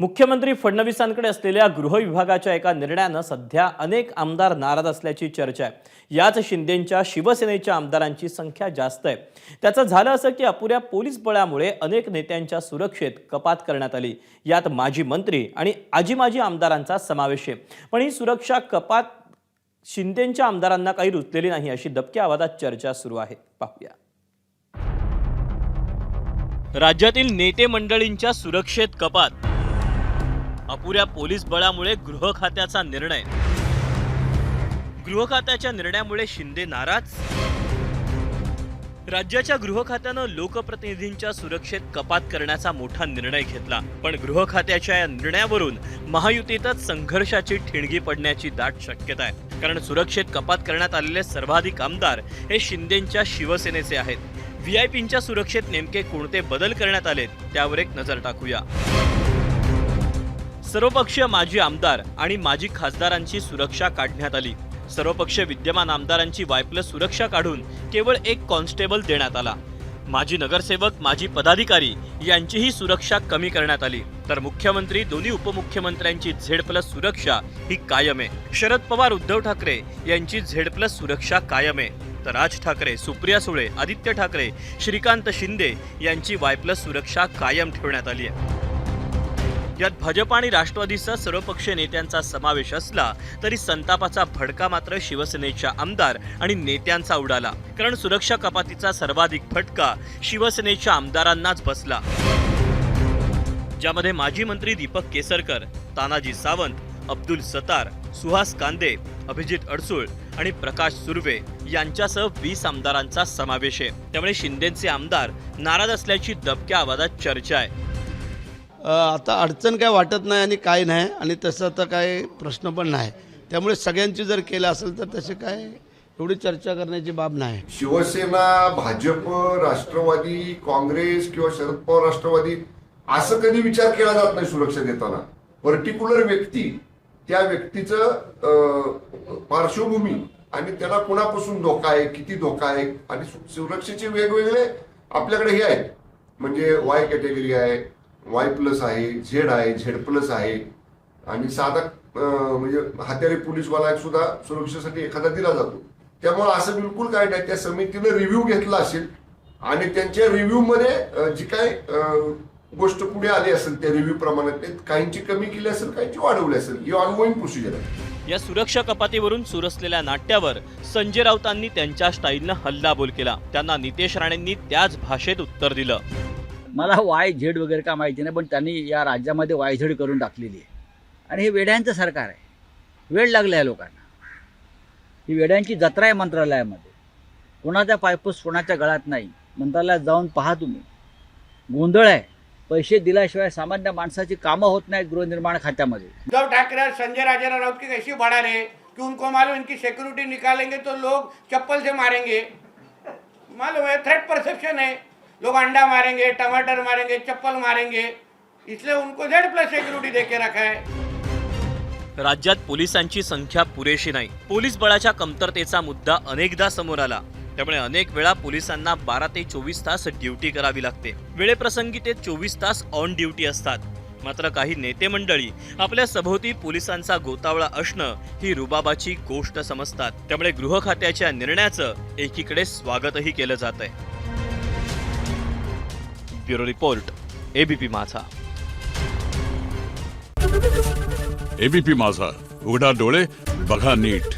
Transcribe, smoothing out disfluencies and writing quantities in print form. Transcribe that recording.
मुख्यमंत्री फडणवीसांकडे असलेल्या गृह विभागाच्या एका निर्णयानं सध्या अनेक आमदार नाराज असल्याची चर्चा आहे। याच शिंदेंच्या शिवसेनेच्या आमदारांची संख्या जास्त आहे। त्याचं झालं असं की अपुऱ्या पोलीस बळामुळे अनेक नेत्यांच्या सुरक्षेत कपात करण्यात आली। यात माजी मंत्री आणि आजी आमदारांचा समावेश आहे। पण ही सुरक्षा कपात शिंदेंच्या आमदारांना काही रुचलेली नाही अशी दबक्या आवाजात चर्चा सुरू आहे। पाहूया। राज्यातील नेते मंडळींच्या सुरक्षेत कपात, अपुऱ्या पोलीस बळामुळे गृह खात्याचा निर्णय, गृह खात्याच्या निर्णयामुळे शिंदे नाराज। राज्याच्या गृह खात्यानं लोकप्रतिनिधींच्या सुरक्षेत कपात करण्याचा मोठा निर्णय घेतला, पण गृह खात्याच्या या निर्णयावरून महायुतीतच संघर्षाची ठिणगी पडण्याची दाट शक्यता आहे। कारण सुरक्षेत कपात करण्यात आलेले सर्वाधिक आमदार हे शिंदेंच्या शिवसेनेचे आहेत। व्हीआयपींच्या सुरक्षेत नेमके कोणते बदल करण्यात आलेत त्यावर एक नजर टाकूया। सर्वपक्षीय माजी आमदार आणि माजी खासदारांची सुरक्षा काढण्यात आली। सर्वपक्षीय विद्यमान आमदारांची वायप्लस सुरक्षा काढून केवळ एक कॉन्स्टेबल देण्यात आला। माजी नगरसेवक, माजी पदाधिकारी यांचीही सुरक्षा कमी करण्यात आली। तर मुख्यमंत्री, दोन्ही उपमुख्यमंत्र्यांची Z+ सुरक्षा ही कायम आहे। शरद पवार, उद्धव ठाकरे यांची Z+ सुरक्षा कायम आहे। तर राज ठाकरे, सुप्रिया सुळे, आदित्य ठाकरे, श्रीकांत शिंदे यांची वायप्लस सुरक्षा कायम ठेवण्यात आली आहे। यात भाजप आणि राष्ट्रवादीसह सर्वपक्षीय नेत्यांचा समावेश असला तरी संतापाचा भडका मात्र शिवसेनेच्या आमदार आणि नेत्यांचा उडाला। कारण सुरक्षा कपातीचा सर्वाधिक फटका शिवसेनेच्या आमदारांनाच बसला, ज्यामध्ये माजी मंत्री दीपक केसरकर, तानाजी सावंत, अब्दुल सत्तार, सुहास कांदे, अभिजित अडसूळ आणि प्रकाश सुर्वे यांच्यासह 20 आमदारांचा समावेश आहे। त्यामुळे शिंदेंचे आमदार नाराज असल्याची दबक्या आवाजात चर्चा आहे। आता अडचण काय वाटत नाही आणि काय नाही, आणि तसं तर काय प्रश्न पण नाही। त्यामुळे सगळ्यांची जर केलं असेल तर तसे काय एवढी चर्चा करण्याची बाब नाही। शिवसेना, भाजप, राष्ट्रवादी काँग्रेस किंवा शरद पवार राष्ट्रवादी असं कधी विचार केला जात नाही सुरक्षा देताना। पर्टिक्युलर व्यक्ती, त्या व्यक्तीचं पार्श्वभूमी आणि त्याला कुणापासून धोका आहे, किती धोका आहे, आणि सुरक्षेचे वेगवेगळे आपल्याकडे हे आहेत। म्हणजे Y कॅटेगरी आहे, Y+ आहे, Z आहे, Z+ आहे, आणि साधा म्हणजे हात्यारे पोलीसवाला सुद्धा सुरक्षेसाठी एखादा दिला जातो। त्यामुळे असं बिलकुल काय नाही। त्या समितीने रिव्ह्यू घेतला असेल आणि त्यांच्या रिव्ह्यू मध्ये जी काय गोष्ट पुढे आली असेल त्या रिव्ह्यू प्रमाणे काहींची कमी केली असेल, काहींची वाढवली असेल। ही ऑनगोईंग प्रोसिजर आहे। या सुरक्षा कपातीवरून सुरू असलेल्या नाट्यावर संजय राऊतांनी त्यांच्या स्टाईलनं हल्लाबोल केला। त्यांना नितेश राणेंनी त्याच भाषेत उत्तर दिलं। मला YZ वगैरे का माहिती नाही, पण त्यांनी या राज्यामध्ये YZ करून टाकलेली आहे। आणि हे वेड्यांचं सरकार आहे, वेळ लागला आहे लोकांना। ही वेड्यांची जत्रा आहे मंत्रालयामध्ये। कोणाचा पायपूस कोणाच्या गळ्यात नाही। मंत्रालयात जाऊन पहा तुम्ही, गोंधळ आहे। पैसे दिल्याशिवाय सामान्य माणसाची कामं होत नाहीत गृहनिर्माण खात्यामध्ये। उद्धव ठाकरे और संजय राउत की कैसी बढ़ा रहे कि उनको मालूम इनकी सिक्योरिटी निकालेंगे तो लोग चप्पल से मारेंगे। मालूम है, थ्रेट परसेप्शन है। लोग अंडा मारेंगे, टमाटर मारेंगे, चप्पल मारेंगे, इसलिए उनको Z+ सिक्योरिटी देके रखा है। राज्यात पोलिसांची संख्या पुरेशी नाही। पोलीस बळाच्या कमतरतेचा मुद्दा अनेकदा समोर आला। त्यामुळे अनेक वेळा पोलिसांना 12 ते 24 तास ड्युटी करावी लागते। वेळेप्रसंगी ते 24 तास ऑन ड्युटी असतात। मात्र काही नेते मंडळी आपल्या सभोवती पोलिसांचा गोतावळा असणं ही रुबाबाची गोष्ट समजतात। त्यामुळे गृह खात्याच्या निर्णयाचं एकीकडे स्वागतही केलं जात आहे। ब्युरो रिपोर्ट, ABP माझा। ABP माझा, उघडा डोळे बघा नीट।